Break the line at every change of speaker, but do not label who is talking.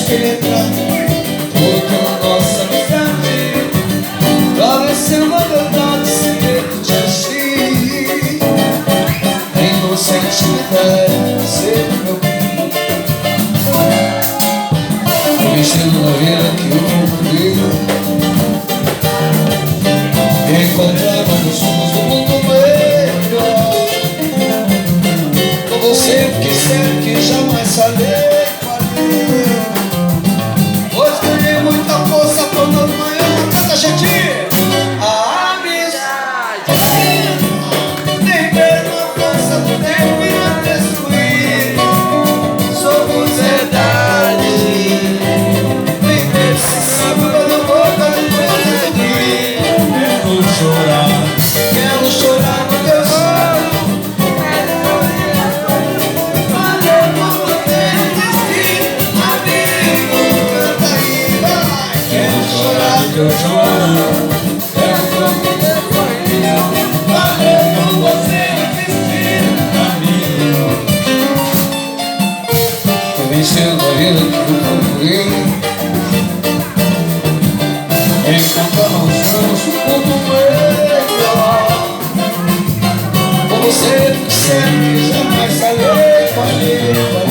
penetrar tudo na nossa amizade, pra ver se uma verdade sem medo de agir. Inocente ser meu bem, mexendo na vida que eu comprei. Encontramos somos do mundo melhor, com você que sei que jamais falei. Hoje ganhei muita força quando amanhã cada gente. A amizade tem mesmo a força do tempo e a destruir. Somos verdade, tem mesmo esse sábado na boca de perseguir. Quero chorar no teu sonho, valeu por ter desistido, amigo, canta aí, vai. Quero chorar no teu sonho, valeu por você desistir, amigo. Tô vencendo a vida que eu procurei. Encontramos um ponto melhor, com você que sempre jamais falei.